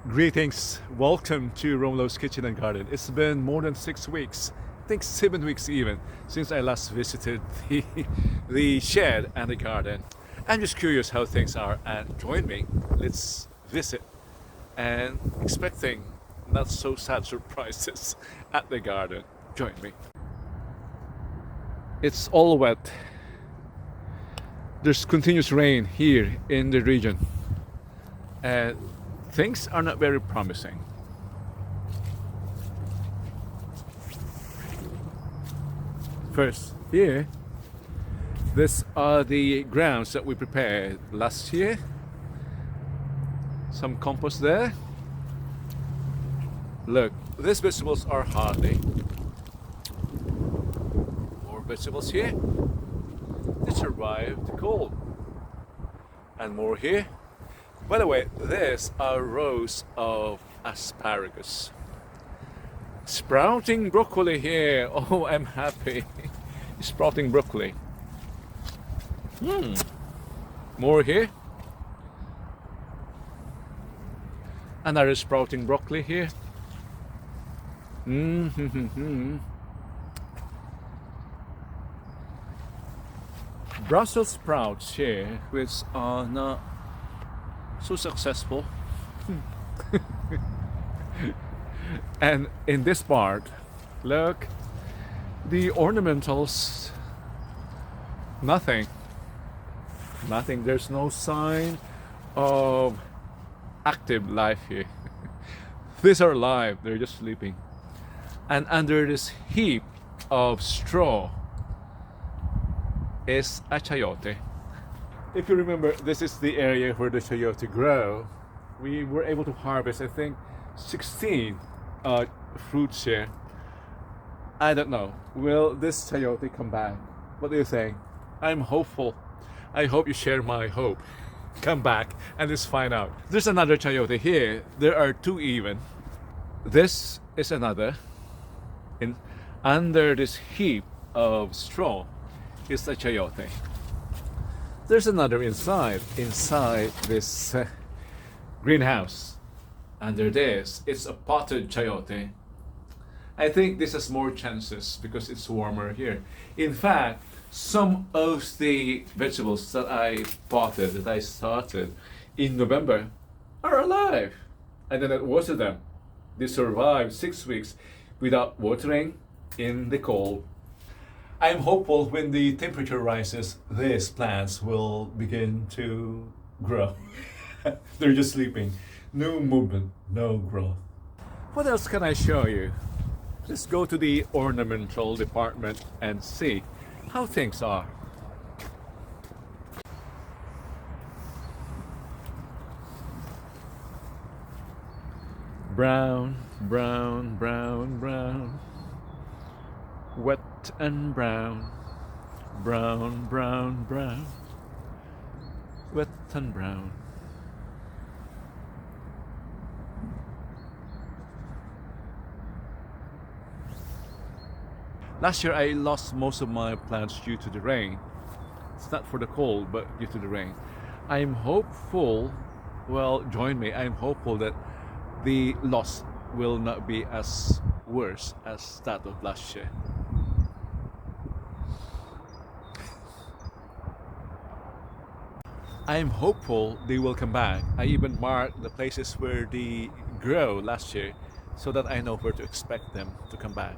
Greetings, welcome to Romulo's Kitchen and Garden. It's been more than 6 weeks, I think 7 weeks even, since I last visited the shed and the garden. I'm just curious how things are, and join me. Let's visit and expecting not so sad surprises at the garden. Join me. It's all wet. There's continuous rain here in the region, and things are not very promising. First, here, these are the grounds that we prepared last year. Some compost there. Look, these vegetables are hardy. More vegetables here. They survived the cold. And more here. By the way, these are rows of asparagus. Sprouting broccoli here. Oh, I'm happy. Sprouting broccoli. More here. Another sprouting broccoli here. Brussels sprouts here, which are not so successful. And in this part, look, the ornamentals, nothing. There's no sign of active life here. These are alive, they're just sleeping. And under this heap of straw is a chayote. If you remember, this is the area where the chayote grow. We were able to harvest, I think, 16 fruits here. I don't know. Will this chayote come back? What do you think? I'm hopeful. I hope you share my hope. Come back and let's find out. There's another chayote here. There are two even. This is another. Under this heap of straw is a chayote. There's another inside this greenhouse. Under this, it's a potted chayote. I think this has more chances because it's warmer here. In fact, some of the vegetables that I potted, that I started in November, are alive. And then I watered them. They survived 6 weeks without watering in the cold. I'm hopeful when the temperature rises, these plants will begin to grow. They're just sleeping. No movement, no growth. What else can I show you? Let's go to the ornamental department and see how things are. Brown, brown, brown, brown. Wet and brown. Brown, brown, brown. Wet and brown. Last year I lost most of my plants due to the rain. It's not for the cold, but due to the rain. I'm hopeful, well, join me, I'm hopeful that the loss will not be as worse as that of last year. I'm hopeful they will come back. I even marked the places where they grew last year so that I know where to expect them to come back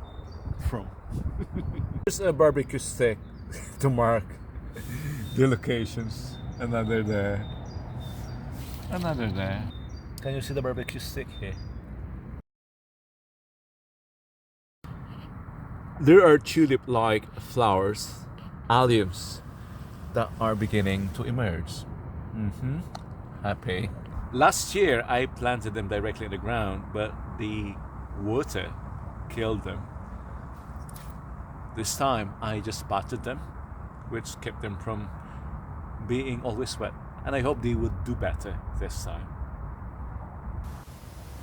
from. There's a barbecue stick to mark the locations. Another there. Another there. Can you see the barbecue stick here? There are tulip-like flowers, alliums, that are beginning to emerge. Happy. Last year I planted them directly in the ground, but the water killed them. This time I just potted them, which kept them from being always wet. And I hope they would do better this time.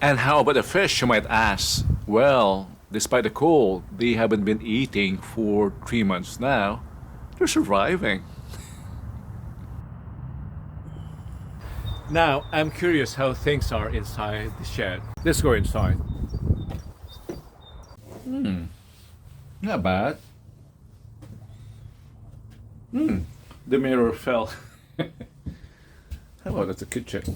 And how about the fish, you might ask? Well, despite the cold, they haven't been eating for 3 months now. They're surviving. Now, I'm curious how things are inside the shed. Let's go inside. Not bad. The mirror fell. How about at the kitchen?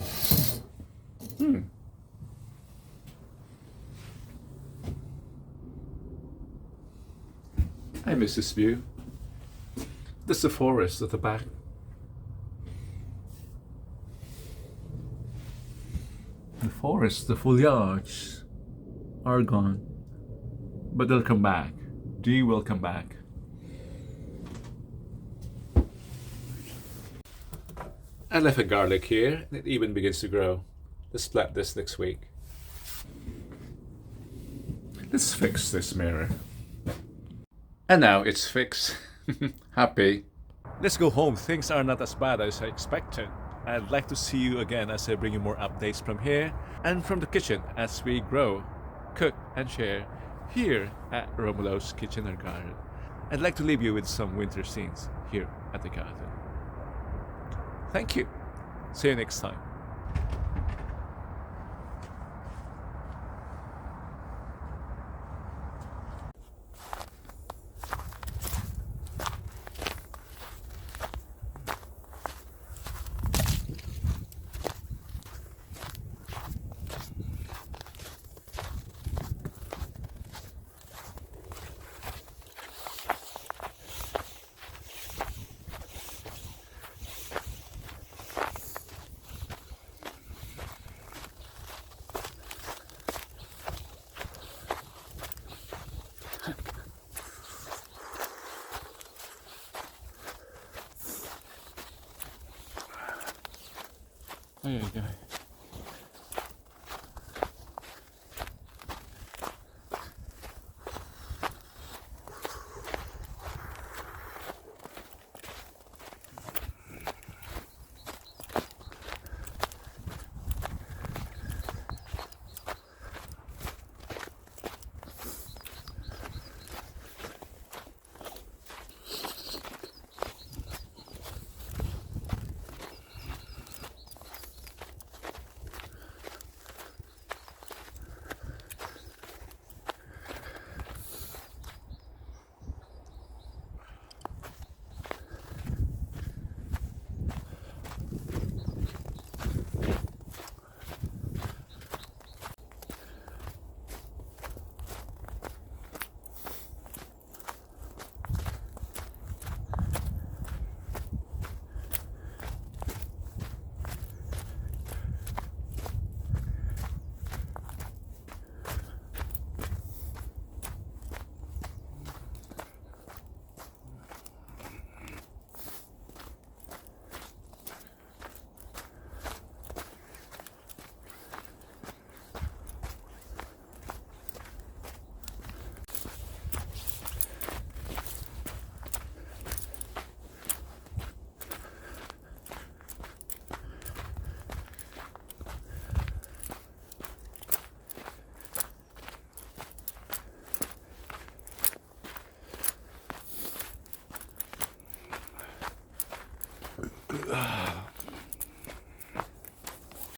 I miss this view. There's the forest at the back. The forest, the foliage are gone. But they'll come back. They will come back. I left a garlic here, and it even begins to grow. Let's plant this next week. Let's fix this mirror. And now it's fixed. Happy. Let's go home. Things are not as bad as I expected. I'd like to see you again as I bring you more updates from here and from the kitchen as we grow, cook, and share here at Romulo's Kitchen and Garden. I'd like to leave you with some winter scenes here at the garden. Thank you. See you next time. There you go.